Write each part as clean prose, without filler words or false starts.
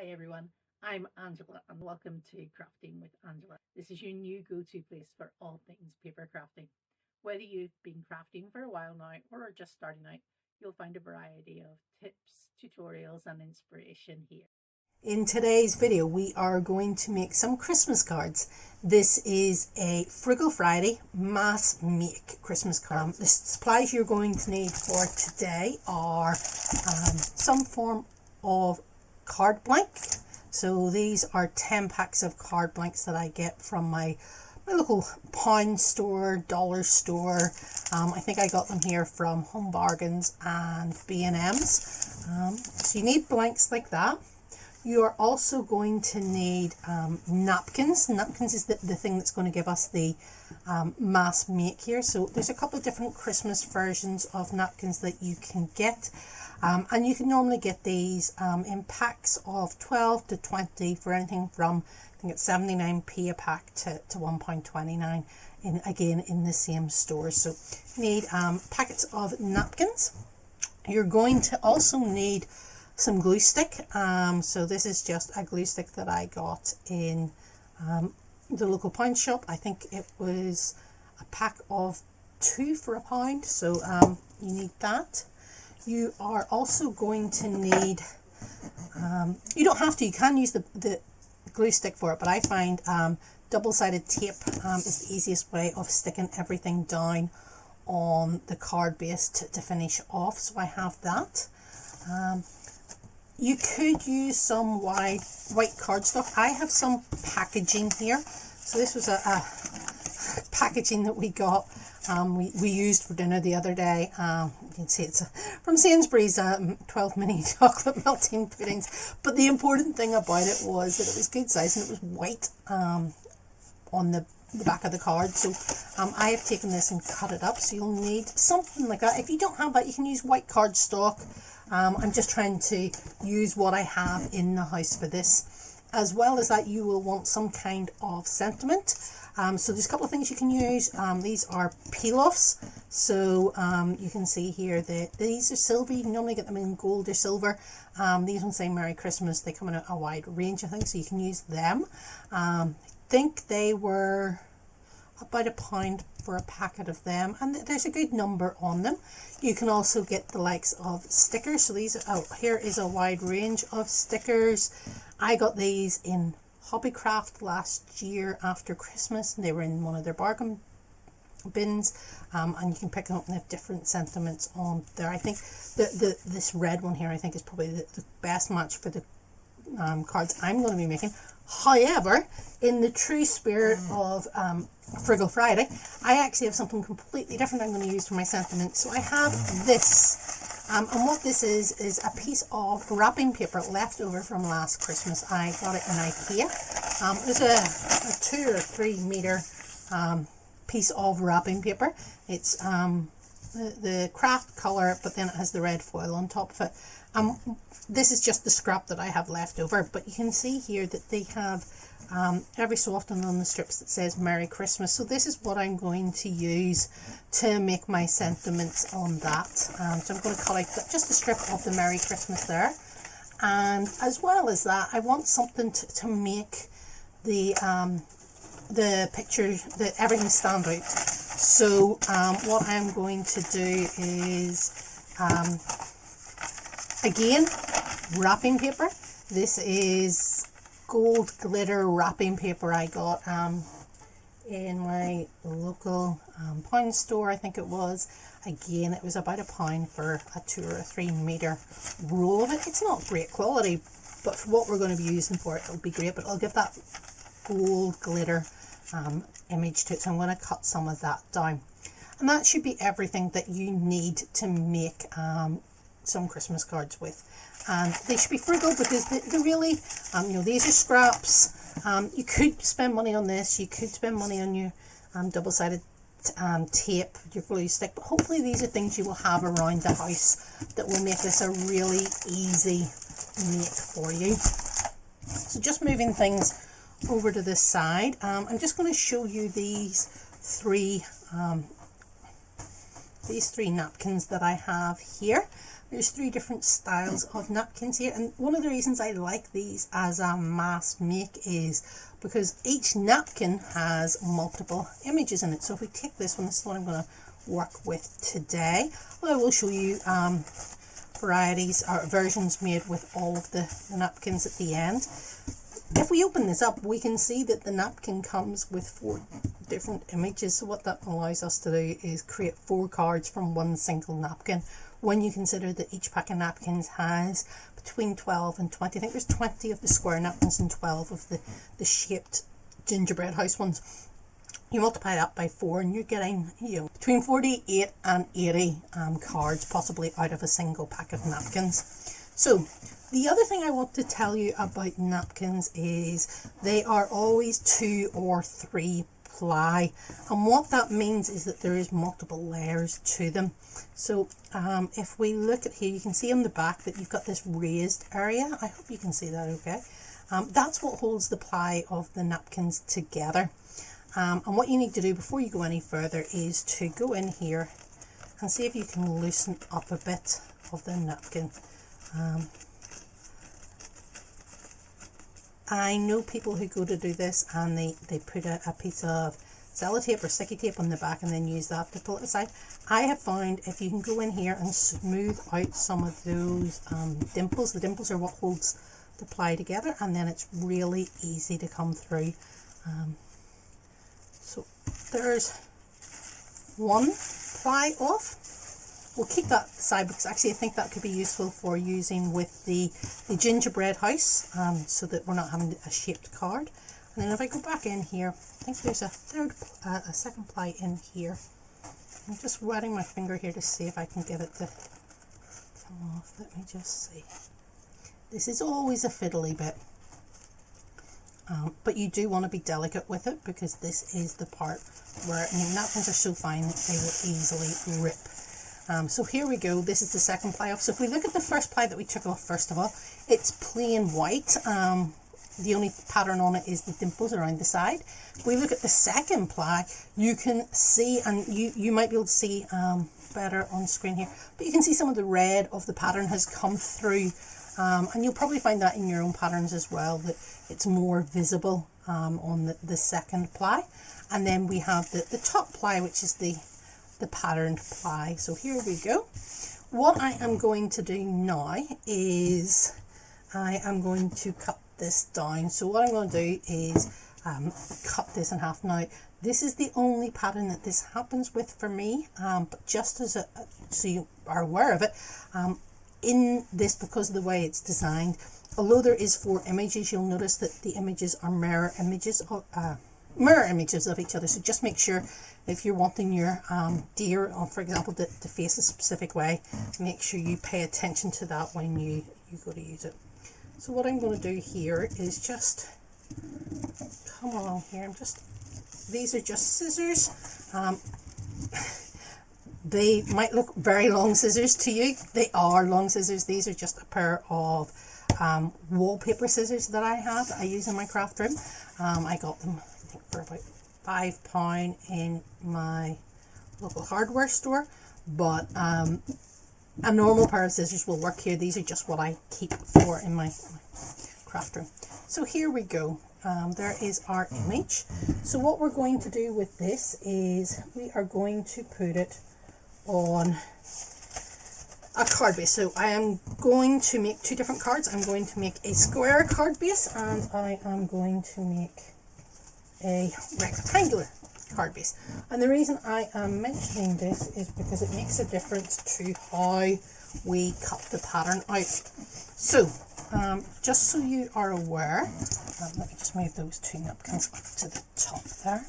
Hi everyone, I'm Angela and welcome to Crafting with Angela. This is your new go-to place for all things paper crafting. Whether you've been crafting for a while now or are just starting out, you'll find a variety of tips, tutorials and inspiration here. In today's video, we are going to make some Christmas cards. This is a Frugal Friday mass make Christmas card. The supplies you're going to need for today are some form of card blank. So these are 10 packs of card blanks that I get from my local pound store, dollar store. I think I got them here from Home Bargains and B&M's. So you need blanks like that. You are also going to need napkins. Napkins is the thing that's going to give us the mass make here. So there's a couple of different Christmas versions of napkins that you can get. And you can normally get these in packs of 12 to 20 for anything from, I think it's 79p a pack to £1.29 again in the same stores. So you need packets of napkins. You're going to also need some glue stick. So this is just a glue stick that I got in the local pound shop. I think it was a pack of 2 for £1, so you need that. You are also going to need, you don't have to, you can use the glue stick for it, but I find double-sided tape is the easiest way of sticking everything down on the card base to finish off, so I have that. You could use some white cardstock. I have some packaging here. So this was a packaging that we got. We used for dinner the other day. You can see it's from Sainsbury's 12 mini chocolate melting puddings. But the important thing about it was that it was good size and it was white on the back of the card. So I have taken this and cut it up. So you'll need something like that. If you don't have that, you can use white cardstock. I'm just trying to use what I have in the house for this. As well as that, you will want some kind of sentiment. So there's a couple of things you can use. These are peel-offs. So you can see here that these are silver. You can normally get them in gold or silver. These ones say Merry Christmas. They come in a wide range of things, so you can use them. I think they were about £1 for a packet of them, and there's a good number on them. You can also get the likes of stickers. So these here is a wide range of stickers. I got these in Hobbycraft last year after Christmas, and they were in one of their bargain bins, and you can pick them up and have different sentiments on there. I think this red one here I think is probably the best match for the cards I'm going to be making. However, in the true spirit of Frugal Friday, I actually have something completely different I'm going to use for my sentiments. So I have this, and what this is a piece of wrapping paper left over from last Christmas. I got it in IKEA. It's a 2 or 3 meter piece of wrapping paper. It's the craft colour, but then it has the red foil on top of it. This is just the scrap that I have left over, but you can see here that they have every so often on the strips that says Merry Christmas. So this is what I'm going to use to make my sentiments on that. So I'm going to cut out just a strip of the Merry Christmas there. And as well as that, I want something to make the picture, everything stand out. So what I'm going to do is, again, wrapping paper. This is gold glitter wrapping paper I got in my local pound store, I think it was. Again, it was about £1 for a 2 or 3 meter roll of it. It's not great quality, but for what we're going to be using for it, it'll be great. But I'll give that gold glitter image to it, so I'm going to cut some of that down. And that should be everything that you need to make some Christmas cards with. And they should be frugal because they really, these are scraps. You could spend money on this. You could spend money on your double-sided tape, your glue stick. But hopefully these are things you will have around the house that will make this a really easy make for you. So just moving things over to this side, I'm just going to show you these three napkins that I have here. There's 3 different styles of napkins here, and one of the reasons I like these as a mass make is because each napkin has multiple images in it. So if we take this one, this is what I'm going to work with today. Well, I will show you varieties or versions made with all of the napkins at the end. If we open this up, we can see that the napkin comes with 4 different images. So what that allows us to do is create 4 cards from one single napkin, when you consider that each pack of napkins has between 12 and 20. I think there's 20 of the square napkins and 12 of the shaped gingerbread house ones. You multiply that by 4 and you're getting, between 48 and 80 cards possibly out of a single pack of napkins. So the other thing I want to tell you about napkins is they are always 2 or 3 ply, and what that means is that there is multiple layers to them. So if we look at here, you can see on the back that you've got this raised area. I hope you can see that okay. That's what holds the ply of the napkins together. And what you need to do before you go any further is to go in here and see if you can loosen up a bit of the napkin. I know people who go to do this and they put a piece of sellotape or sticky tape on the back and then use that to pull it aside. I have found if you can go in here and smooth out some of those dimples, the dimples are what holds the ply together, and then it's really easy to come through. So there's 1 ply off. We'll keep that aside because actually I think that could be useful for using with the gingerbread house, so that we're not having a shaped card. And then if I go back in here, I think there's a second ply in here. I'm just wetting my finger here to see if I can get it to come off. Let me just see. This is always a fiddly bit, but you do want to be delicate with it because this is the part where napkins are so fine that they will easily rip. So here we go, this is the second ply off. So if we look at the first ply that we took off, first of all, it's plain white. The only pattern on it is the dimples around the side. If we look at the second ply, you can see, and you might be able to see better on screen here, but you can see some of the red of the pattern has come through, and you'll probably find that in your own patterns as well, that it's more visible on the second ply. And then we have the top ply, which is the patterned ply. So here we go. What I am going to do now is I am going to cut this down. So what I'm going to do is cut this in half. Now this is the only pattern that this happens with for me, but just as so you are aware of it, in this, because of the way it's designed, although there is 4 images, you'll notice that the images are mirror images of each other. So just make sure if you're wanting your deer, for example, to face a specific way, make sure you pay attention to that when you go to use it. So what I'm going to do here is just come along here. These are just scissors. They might look very long scissors to you. They are long scissors. These are just a pair of wallpaper scissors that I have. I use in my craft room. I got them, I think, for about £5 in my local hardware store, but a normal pair of scissors will work here. These are just what I keep for in my craft room. So here we go. There is our image. So what we're going to do with this is we are going to put it on a card base. So I am going to make 2 different cards. I'm going to make a square card base, and I am going to make a rectangular card base. And the reason I am mentioning this is because it makes a difference to how we cut the pattern out. So just so you are aware, let me just move those 2 napkins up to the top there.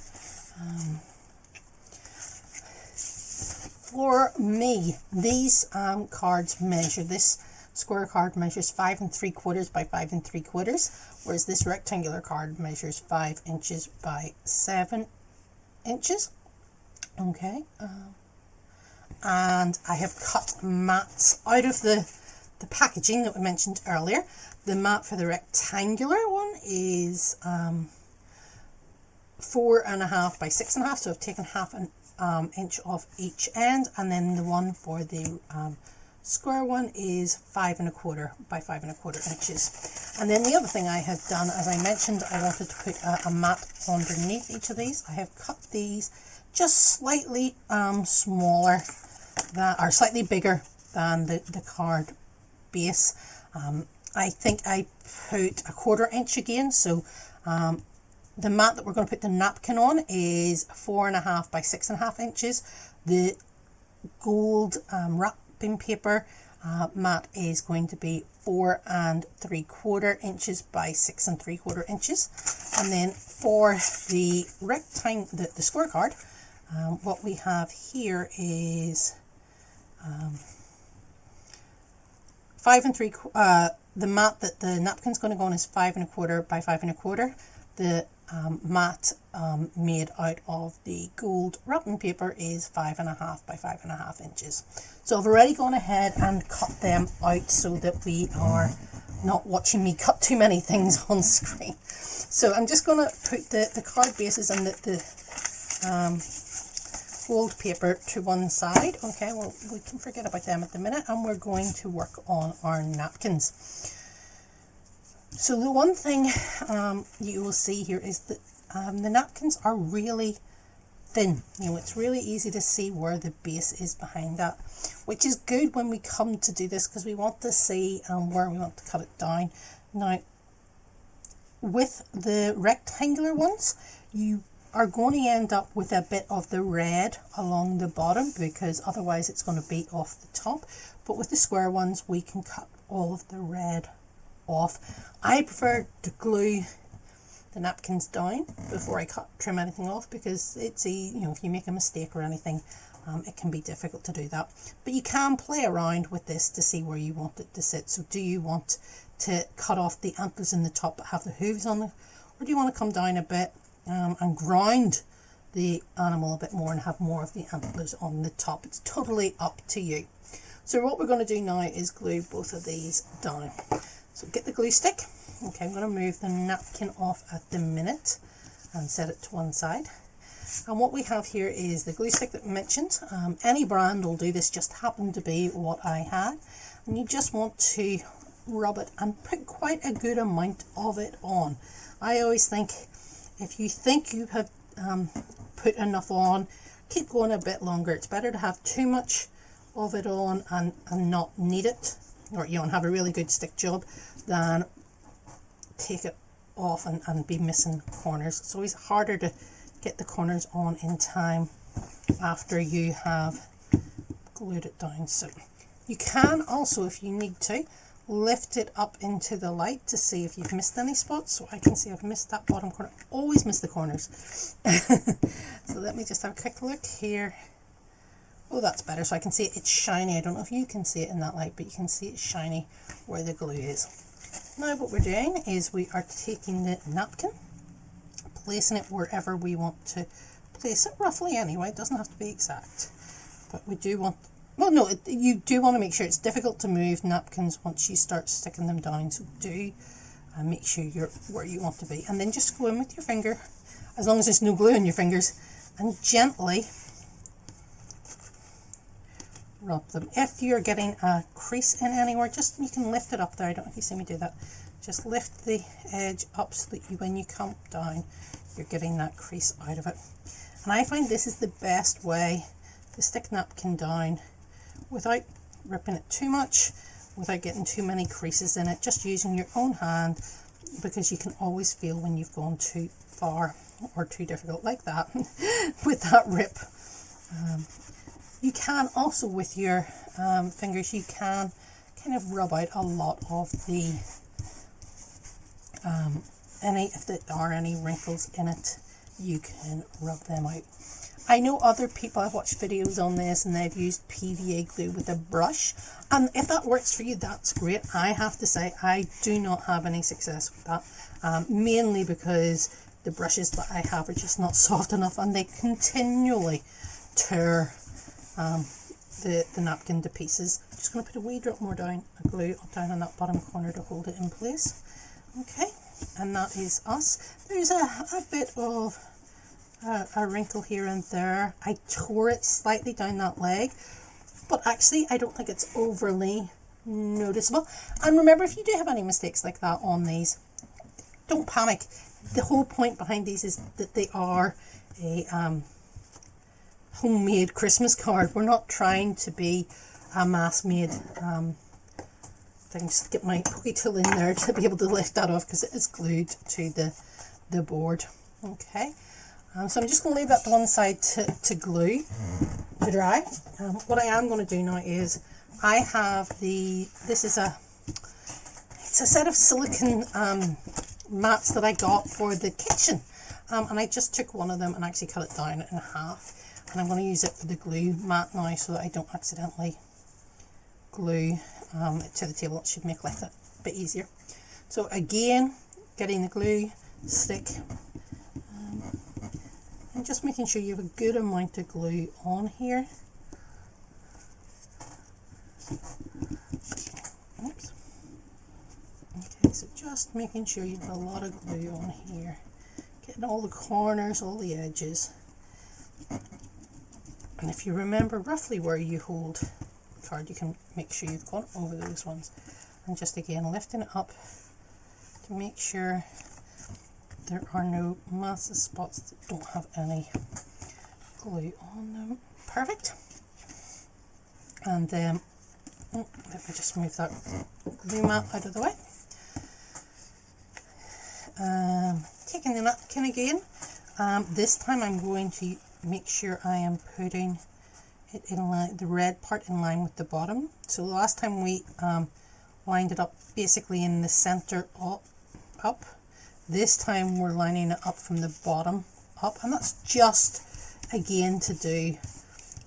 For me, these cards measure, this square card measures 5 3/4 by 5 3/4, whereas this rectangular card measures 5 inches by 7 inches. Okay, and I have cut mats out of the packaging that we mentioned earlier. The mat for the rectangular one is 4.5 by 6.5, so I've taken half an inch off each end, and then the one for the Square one is 5 1/4 by 5 1/4 inches. And then the other thing I have done, as I mentioned, I wanted to put a mat underneath each of these. I have cut these just slightly smaller, or slightly bigger than the card base. I think I put a 1/4 inch again, so the mat that we're going to put the napkin on is 4 1/2 by 6 1/2 inches. The gold wrapping paper mat is going to be 4 3/4 inches by 6 3/4 inches. And then for the rectangle, the square card, what we have here is 5 3/4. The mat that the napkin's going to go on is 5 1/4 by 5 1/4. The mat made out of the gold wrapping paper is 5 1/2 by 5 1/2 inches. So I've already gone ahead and cut them out so that we are not watching me cut too many things on screen. So I'm just going to put the card bases and the gold paper to one side. Okay, well, we can forget about them at the minute, and we're going to work on our napkins. So the one thing you will see here is that the napkins are really thin. You know, it's really easy to see where the base is behind that, which is good when we come to do this because we want to see where we want to cut it down. Now, with the rectangular ones, you are going to end up with a bit of the red along the bottom because otherwise it's going to be off the top. But with the square ones, we can cut all of the red off. I prefer to glue the napkins down before I trim anything off because it's if you make a mistake or anything, it can be difficult to do that. But you can play around with this to see where you want it to sit. So do you want to cut off the antlers in the top but have the hooves on it, or do you want to come down a bit and ground the animal a bit more and have more of the antlers on the top? It's totally up to you. So what we're going to do now is glue both of these down. So get the glue stick. Okay, I'm going to move the napkin off at the minute and set it to one side. And what we have here is the glue stick that we mentioned. Any brand will do this, just happened to be what I had. And you just want to rub it and put quite a good amount of it on. I always think if you think you have put enough on, keep going a bit longer. It's better to have too much of it on and not need it, or and have a really good stick job, than take it off and be missing corners. It's always harder to get the corners on in time after you have glued it down. So you can also, if you need to, lift it up into the light to see if you've missed any spots. So I can see I've missed that bottom corner. Always miss the corners. So let me just have a quick look here. Oh, that's better. So I can see it. It's shiny. I don't know if you can see it in that light, but you can see it's shiny where the glue is. Now what we're doing is we are taking the napkin, placing it wherever we want to place it, roughly anyway. It doesn't have to be exact, but we do want, well, no, you do want to make sure it's difficult to move napkins once you start sticking them down. So do make sure you're where you want to be, and then just go in with your finger, as long as there's no glue in your fingers, and gently rub them. If you're getting a crease in anywhere, just you can lift it up there. I don't know if you see me do that. Just lift the edge up so that when you come down, you're getting that crease out of it. And I find this is the best way to stick napkin down without ripping it too much, without getting too many creases in it, just using your own hand, because you can always feel when you've gone too far or too difficult like that with that rip. You can also, with your fingers, you can kind of rub out a lot of the if there are any wrinkles in it, you can rub them out. I know other people, I've watched videos on this and they've used PVA glue with a brush, and if that works for you, that's great. I have to say I do not have any success with that, mainly because the brushes that I have are just not soft enough, and they continually tear the napkin to pieces. I'm just going to put a wee drop more down, a glue down on that bottom corner to hold it in place. Okay, and that is us. There's a bit of a wrinkle here and there. I tore it slightly down that leg. but actually I don't think it's overly noticeable. And remember, if you do have any mistakes like that on these, don't panic. The whole point behind these is that they are a homemade Christmas card. We're not trying to be a mass-made thing. Just get my pokey tool in there to be able to lift that off because it is glued to the board. Okay, so I'm just going to leave that to one side to glue, to dry. What I am going to do now is I have it's a set of silicone mats that I got for the kitchen, and I just took one of them and actually cut it down in half, and I'm going to use it for the glue mat now so that I don't accidentally glue it to the table. It should make life a bit easier. So again, getting the glue stick and just making sure you have a good amount of glue on here. Oops. Okay, so just making sure you have a lot of glue on here, getting all the corners, all the edges. And if you remember roughly where you hold the card, you can make sure you've gone over those ones. And just again lifting it up to make sure there are no massive spots that don't have any glue on them. Perfect. And then let me just move that glue mat out of the way. Taking the napkin again. This time I'm going to make sure I am putting it in line, the red part in line with the bottom. So the last time we lined it up basically in the center up. This time we're lining it up from the bottom up, and that's just again to do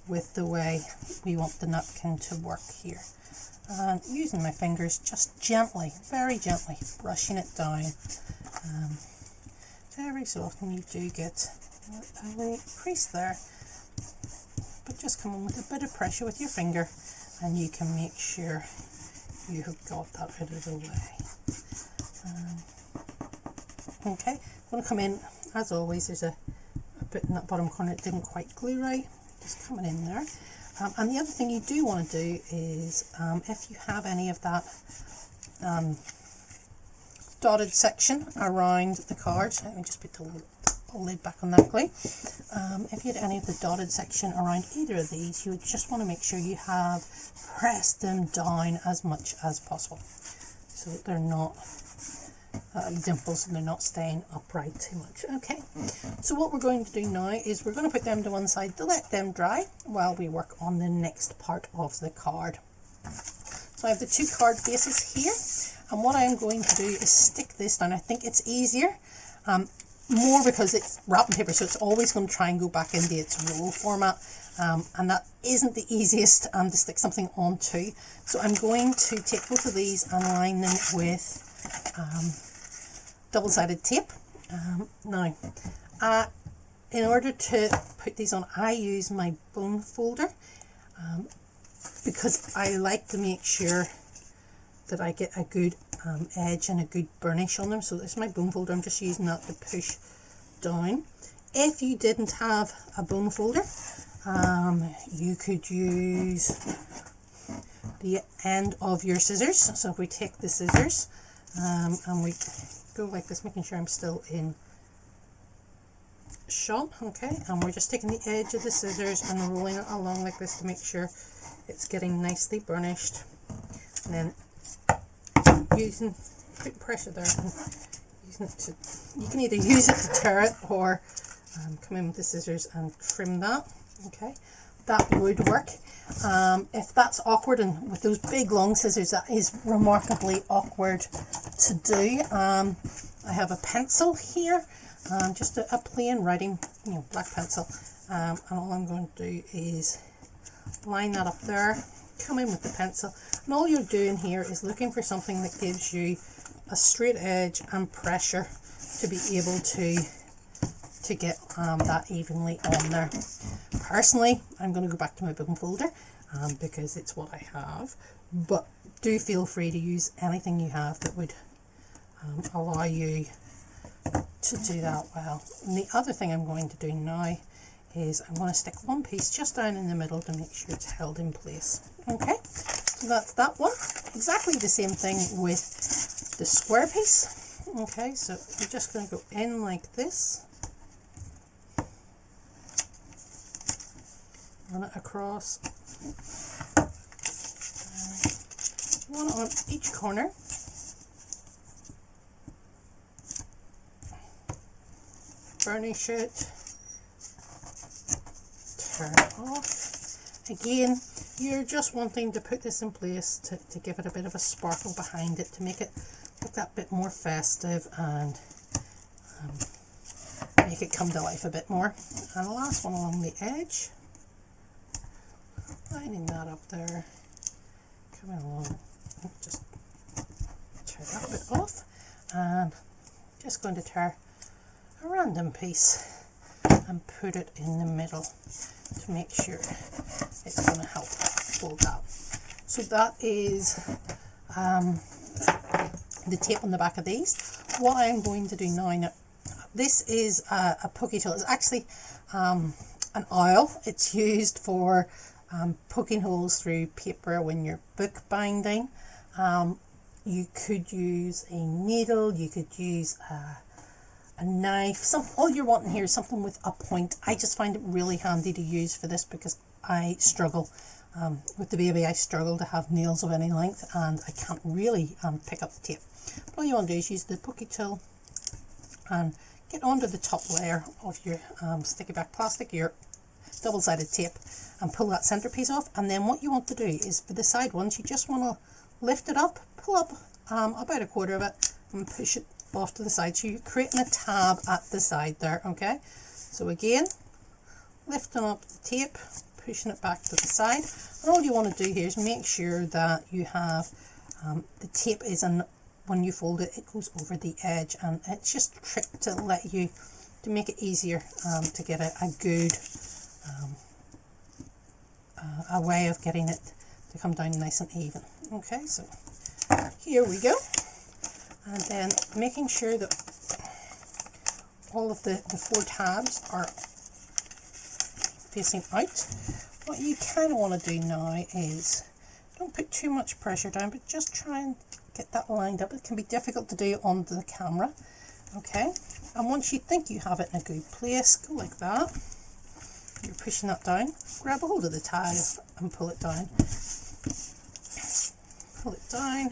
with the way we want the napkin to work here. And using my fingers, just gently, very gently brushing it down. Very so often you do get a little crease there, but just come in with a bit of pressure with your finger and you can make sure you have got that out of the way. Okay, I'm going to come in, as always, there's a bit in that bottom corner that didn't quite glue right, just coming in there. And the other thing you do want to do is, if you have any of that dotted section around the cards, let me just put the lid back on that glue. If you had any of the dotted section around either of these, you would just want to make sure you have pressed them down as much as possible so that they're not dimples and they're not staying upright too much. Okay, so what we're going to do now is we're going to put them to one side to let them dry while we work on the next part of the card. So I have the two card bases here, and what I'm going to do is stick this down. I think it's easier, more because it's wrapping paper, so it's always going to try and go back into its roll format, and that isn't the easiest to stick something onto. So I'm going to take both of these and line them with double-sided tape. Now, in order to put these on, I use my bone folder because I like to make sure that I get a good edge and a good burnish on them. So this is my bone folder. I'm just using that to push down. If you didn't have a bone folder, you could use the end of your scissors. So if we take the scissors and we go like this, making sure I'm still in shot, okay, and we're just taking the edge of the scissors and rolling it along like this to make sure it's getting nicely burnished, and then putting pressure there and using it to, you can either use it to tear it or come in with the scissors and trim that. Okay, that would work. If that's awkward, and with those big long scissors that is remarkably awkward to do, I have a pencil here, just a plain writing, black pencil, and all I'm going to do is line that up there, come in with the pencil, and all you're doing here is looking for something that gives you a straight edge and pressure to be able to get that evenly on there. Personally, I'm going to go back to my bone folder because it's what I have, but do feel free to use anything you have that would allow you to do that well. And the other thing I'm going to do now is I'm going to stick one piece just down in the middle to make sure it's held in place. Okay, so that's that one. Exactly the same thing with the square piece. Okay, so we're just going to go in like this, run it across, one on each corner. Burnish it, turn it off. Again, you're just wanting to put this in place to give it a bit of a sparkle behind it, to make it look that bit more festive and make it come to life a bit more. And the last one along the edge, lining that up there, coming along, just tear that bit off, and just going to tear a random piece and put it in the middle to make sure it's going to help hold that. So that is the tape on the back of these. What I'm going to do now, this is a pokey tool. It's actually an awl. It's used for poking holes through paper when you're book binding. You could use a needle, you could use a knife. All you're wanting here is something with a point. I just find it really handy to use for this because I struggle with the baby. I struggle to have nails of any length, and I can't really pick up the tape. But all you want to do is use the pokey tool and get onto the top layer of your sticky back plastic, your double-sided tape, and pull that centerpiece off. And then what you want to do is for the side ones, you just want to lift it up, pull up about a quarter of it, and push it off to the side. So you're creating a tab at the side there. Okay, so again, lifting up the tape, pushing it back to the side, and all you want to do here is make sure that you have the tape is in. When you fold it, it goes over the edge, and it's just a trick to make it easier to get a good a way of getting it to come down nice and even. Okay, so here we go, and then making sure that all of the four tabs are facing out. What you kind of want to do now is don't put too much pressure down, but just try and get that lined up. It can be difficult to do on the camera. Okay, and once you think you have it in a good place, go like that. You're pushing that down, grab a hold of the tag and pull it down. Pull it down.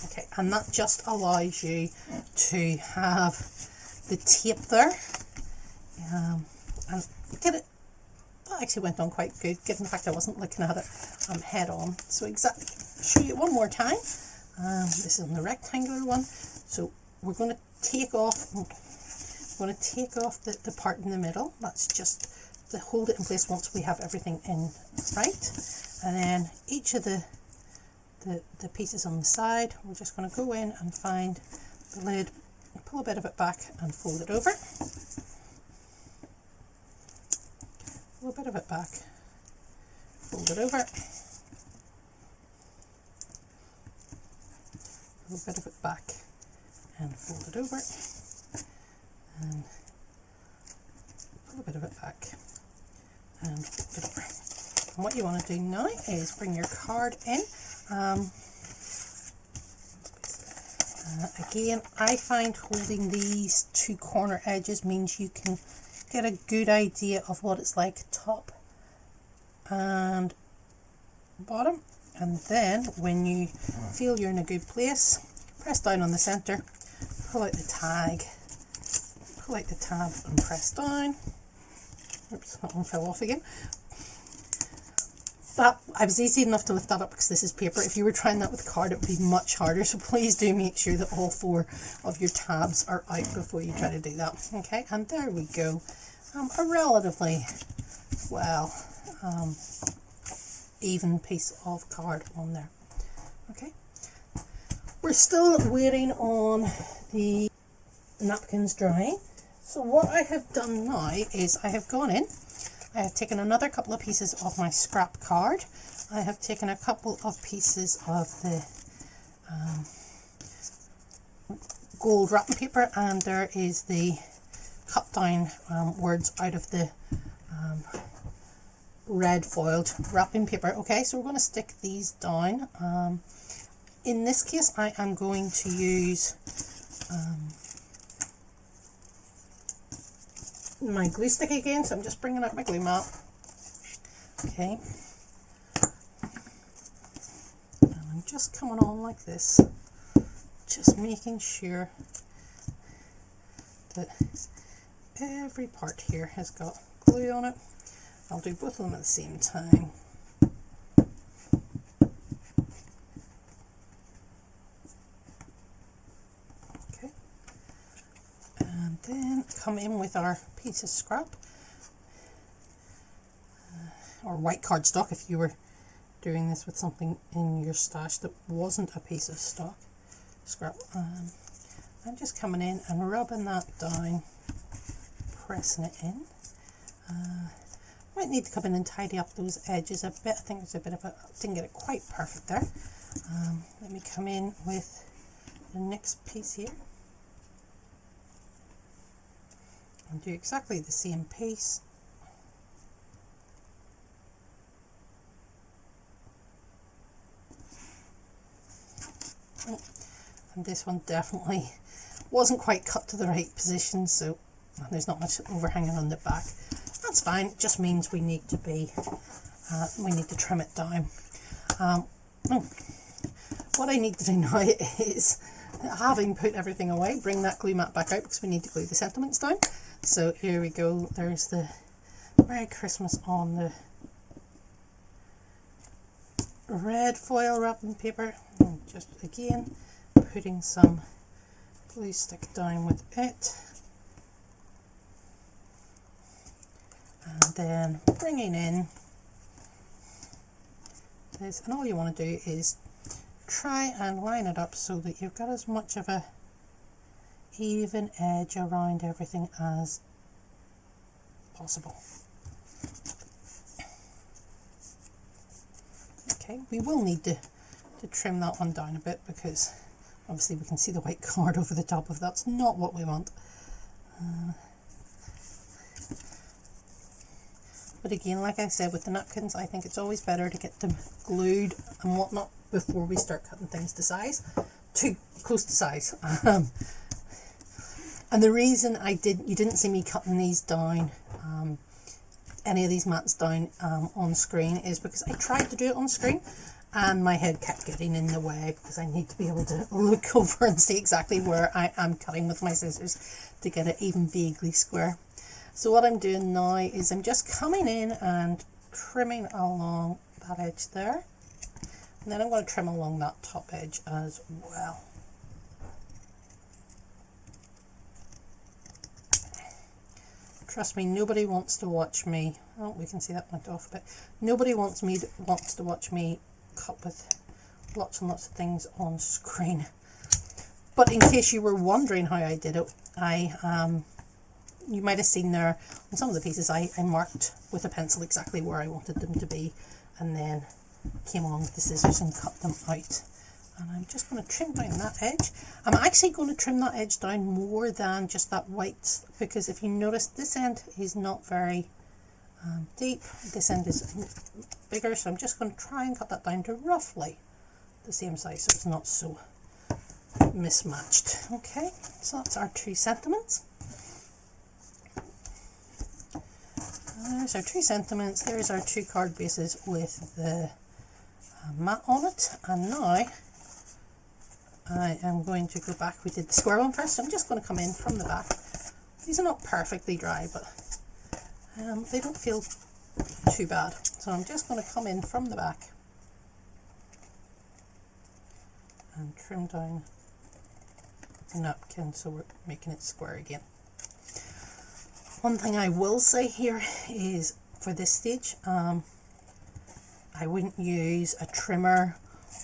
Okay, and that just allows you to have the tape there and get it. That actually went on quite good, given the fact I wasn't looking at it head on. So exactly, show you one more time. This is on the rectangular one. So we're going to take off. We're going to take off the part in the middle. That's just to hold it in place once we have everything in right. And then each of the pieces on the side, we're just going to go in and find the lid, pull a bit of it back and fold it over. Pull a bit of it back, fold it over, pull a bit of it back and fold it over, and pull a bit of it back and fold it over. And what you want to do now is bring your card in. Again, I find holding these two corner edges means you can get a good idea of what it's like top and bottom. And then when you feel you're in a good place, press down on the center, pull out the tag, pull out the tab and press down. Oops, that one fell off again. That I was easy enough to lift that up because this is paper. If you were trying that with card, it would be much harder. So please do make sure that all four of your tabs are out before you try to do that. Okay, and there we go. A relatively well even piece of card on there. Okay, we're still waiting on the napkins drying. So what I have done now is I have gone in. I have taken another couple of pieces of my scrap card. I have taken a couple of pieces of the gold wrapping paper, and there is the cut down words out of the red foiled wrapping paper. Okay, so we're going to stick these down. In this case, I am going to use my glue stick again, so I'm just bringing out my glue mat. Okay, and I'm just coming on like this, just making sure that every part here has got glue on it. I'll do both of them at the same time. Okay, and then come in with our piece of scrap, or white cardstock if you were doing this with something in your stash that wasn't a piece of scrap. I'm just coming in and rubbing that down, pressing it in. Might need to come in and tidy up those edges a bit. I think there's a bit of a, didn't get it quite perfect there. Let me come in with the next piece here and do exactly the same piece. And this one definitely wasn't quite cut to the right position, so there's not much overhanging on the back. That's fine. It just means we need to trim it down. What I need to do now is, having put everything away, bring that glue mat back out because we need to glue the sentiments down. So here we go. There's the Merry Christmas on the red foil wrapping paper. And just again putting some glue stick down with it. And then bringing in this, and all you want to do is try and line it up so that you've got as much of a even edge around everything as possible. Okay, we will need to trim that one down a bit because obviously we can see the white card over the top of that's not what we want. But again, like I said, with the napkins, I think it's always better to get them glued and whatnot before we start cutting things to size, too close to size. And the reason you didn't see me cutting these down, any of these mats down on screen, is because I tried to do it on screen and my head kept getting in the way because I need to be able to look over and see exactly where I am cutting with my scissors to get it even vaguely square. So what I'm doing now is I'm just coming in and trimming along that edge there, and then I'm going to trim along that top edge as well. Trust me, nobody wants to watch me. Oh, we can see that went off a bit. Nobody wants to watch me cut with lots and lots of things on screen. But in case you were wondering how I did it, you might have seen there on some of the pieces I marked with a pencil exactly where I wanted them to be, and then came along with the scissors and cut them out. And I'm just going to trim down that edge. I'm actually going to trim that edge down more than just that white, because if you notice, this end is not very deep. This end is bigger, so I'm just going to try and cut that down to roughly the same size so it's not so mismatched. Okay, so that's our 2 sentiments. There's our 2 sentiments, there's our 2 card bases with the mat on it, and now I am going to go back. We did the square one first, so I'm just going to come in from the back. These are not perfectly dry, but they don't feel too bad, so I'm just going to come in from the back and trim down the napkin so we're making it square again. One thing I will say here is, for this stage, I wouldn't use a trimmer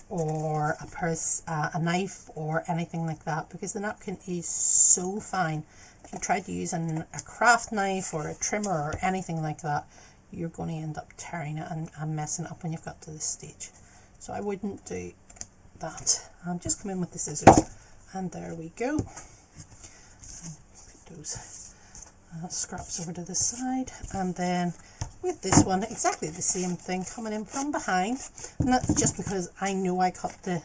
or a knife or anything like that, because the napkin is so fine. If you try to use a craft knife or a trimmer or anything like that, you're going to end up tearing it and messing it up when you've got to this stage. So I wouldn't do that. Just come in with the scissors, and there we go. those scraps over to the side, and then with this one exactly the same thing, coming in from behind, and that's just because I know I cut the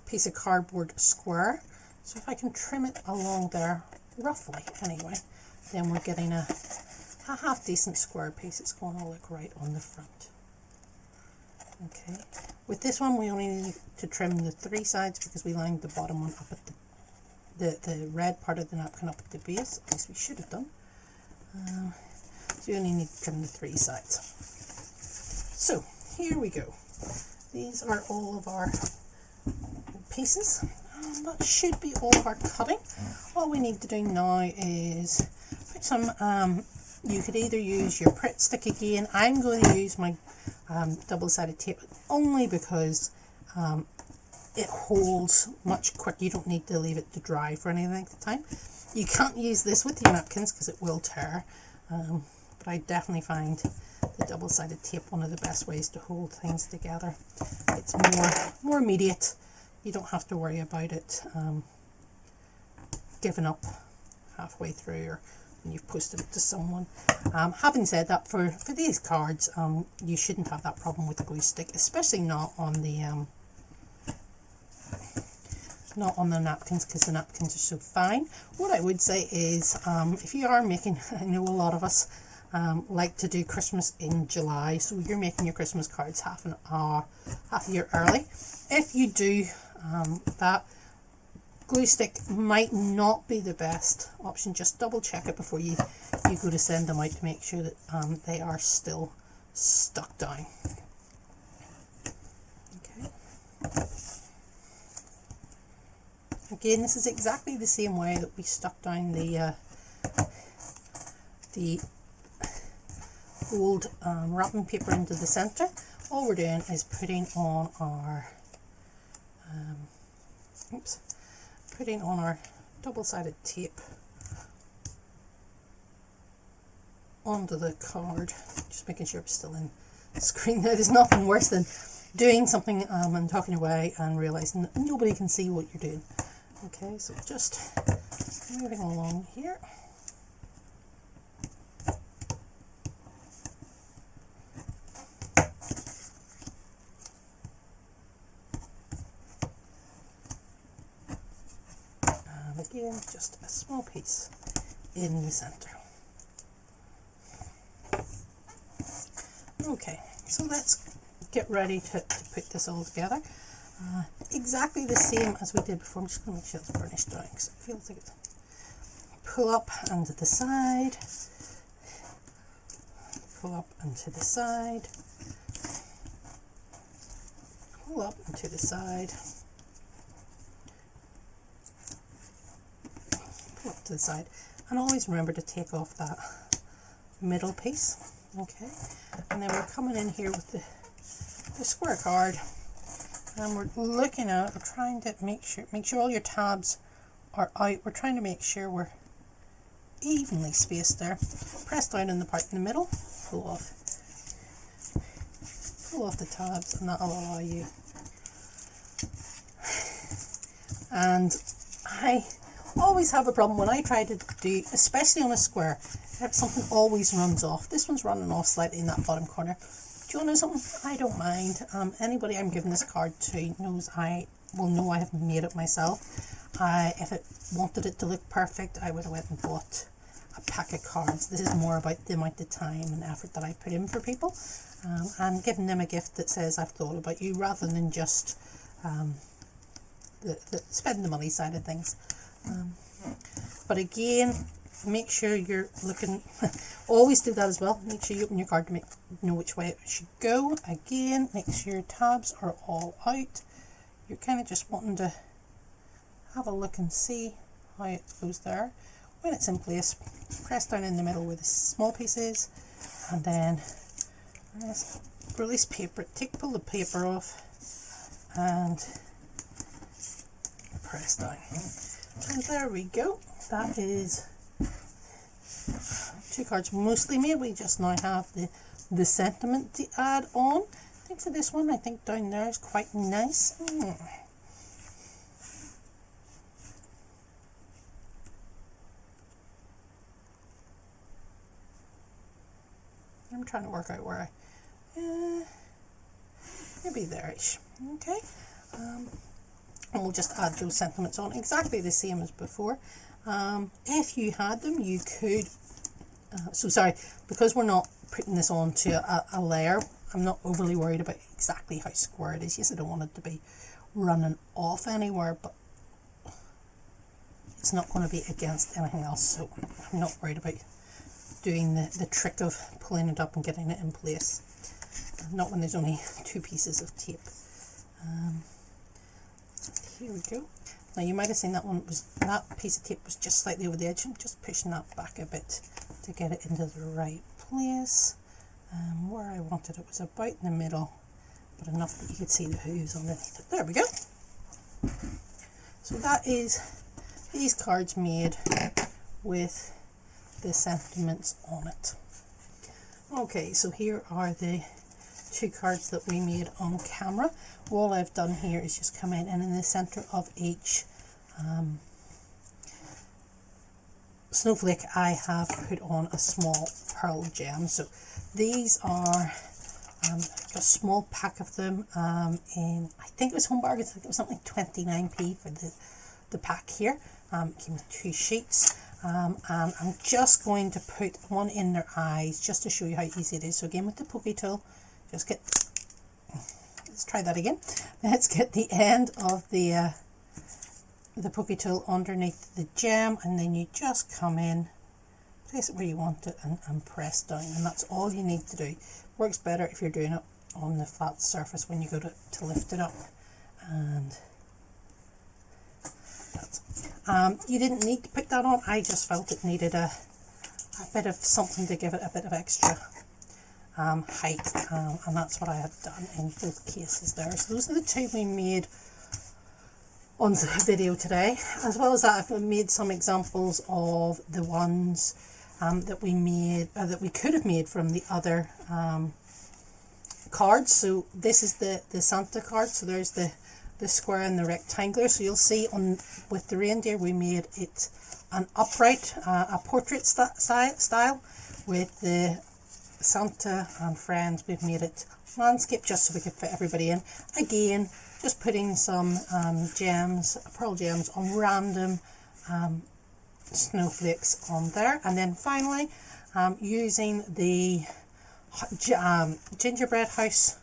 piece of cardboard square, so if I can trim it along there roughly anyway, then we're getting a half decent square piece. It's going to look right on the front. Okay, with this one we only need to trim the 3 sides because we lined the bottom one up at the red part of the napkin up at the base, at least we should have done. So you only need to trim the 3 sides. So here we go. These are all of our pieces. That should be all of our cutting. All we need to do now is put some, you could either use your Pritt stick again. I'm going to use my double-sided tape only because it holds much quicker. You don't need to leave it to dry for any length of time. You can't use this with your napkins because it will tear, but I definitely find the double-sided tape one of the best ways to hold things together. It's more immediate. You don't have to worry about it giving up halfway through or when you've posted it to someone. Having said that, for these cards, you shouldn't have that problem with the glue stick, especially not on the napkins, because the napkins are so fine. What I would say is, if you are making, I know a lot of us like to do Christmas in July, so you're making your Christmas cards half a year early. If you do that, glue stick might not be the best option. Just double check it before you go to send them out to make sure that they are still stuck down. Okay. Again, this is exactly the same way that we stuck down the old wrapping paper into the center. All we're doing is putting on our double-sided tape onto the card. Just making sure I'm still in the screen there. There's nothing worse than doing something and talking away and realizing that nobody can see what you're doing. Okay, so just moving along here. And again, just a small piece in the center. Okay, so let's get ready to put this all together. Exactly the same as we did before. I'm just going to make sure it's burnished down because it feels like it. Pull up and to the side, pull up and to the side, pull up and to the side, pull up to the side, and always remember to take off that middle piece. Okay, and then we're coming in here with the square card. And we're looking at it, we're trying to make sure all your tabs are out. We're trying to make sure we're evenly spaced there. Press down on the part in the middle, pull off the tabs, and that'll allow you. And I always have a problem when I try to do, especially on a square, something always runs off. This one's running off slightly in that bottom corner. Do you want to know something? I don't mind. Anybody I'm giving this card to knows I will know I have made it myself. If it wanted it to look perfect, I would have went and bought a pack of cards. This is more about the amount of time and effort that I put in for people, and giving them a gift that says I've thought about you, rather than just the spending the money side of things. But again, make sure you're looking, always do that as well. Make sure you open your card to know which way it should go. Again, make sure your tabs are all out. You're kind of just wanting to have a look and see how it goes there. When it's in place, press down in the middle where the small piece is, and then release paper, pull the paper off, and press down. And there we go. That is 2 cards mostly made. We just now have the sentiment to add on. I think for this one, I think down there is quite nice. trying to work out where maybe there-ish. Okay. And we'll just add those sentiments on exactly the same as before. If you had them, you could, so sorry, because we're not putting this onto a layer, I'm not overly worried about exactly how square it is. Yes, I don't want it to be running off anywhere, but it's not going to be against anything else, so I'm not worried about doing the trick of pulling it up and getting it in place. Not when there's only 2 pieces of tape. Here we go. Now you might have seen that piece of tape was just slightly over the edge. I'm just pushing that back a bit to get it into the right place. Where I wanted it was about in the middle, but enough that you could see the hooves underneath it. There we go. So that is these cards made with the sentiments on it. Okay, so here are the 2 cards that we made on camera. All I've done here is just come in, and in the center of each snowflake I have put on a small pearl gem. So these are a small pack of them in, I think it was Home Bargains, I think it was something like 29p for the pack here. It came with 2 sheets. And I'm just going to put one in their eyes just to show you how easy it is. So again, with the pokey tool, just get, let's try that again. Let's get the end of the pokey tool underneath the gem, and then you just come in, place it where you want it, and press down, and that's all you need to do. Works better if you're doing it on the flat surface when you go to lift it up. And that's, you didn't need to put that on. I just felt it needed a bit of something to give it a bit of extra height, and that's what I have done in both cases there. So those are the 2 we made on the video today. As well as that, I've made some examples of the ones that we made, that we could have made from the other cards. So this is the Santa card. So there's the square and the rectangular. So you'll see on with the reindeer we made it an upright, a portrait style. With the Santa and friends, we've made it landscape just so we could fit everybody in. Again, just putting some gems, pearl gems on random snowflakes on there. And then finally, using the gingerbread house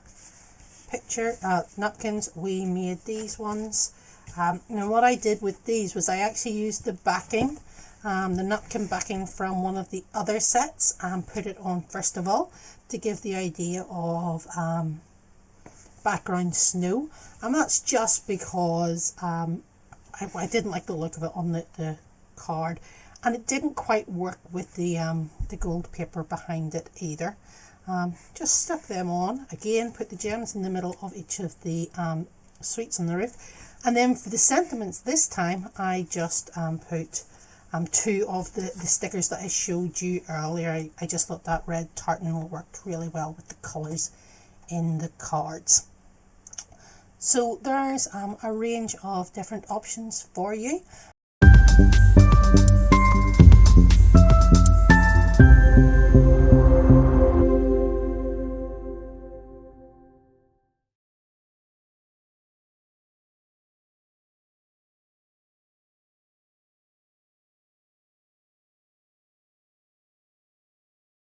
picture napkins, we made these ones. Now what I did with these was I actually used the backing, the napkin backing from one of the other sets, and put it on first of all to give the idea of background snow. And that's just because I didn't like the look of it on the card, and it didn't quite work with the gold paper behind it either. Just stuck them on again, put the gems in the middle of each of the sweets on the roof, and then for the sentiments this time I just put 2 of the stickers that I showed you earlier. I just thought that red tartan worked really well with the colours in the cards. So there's a range of different options for you.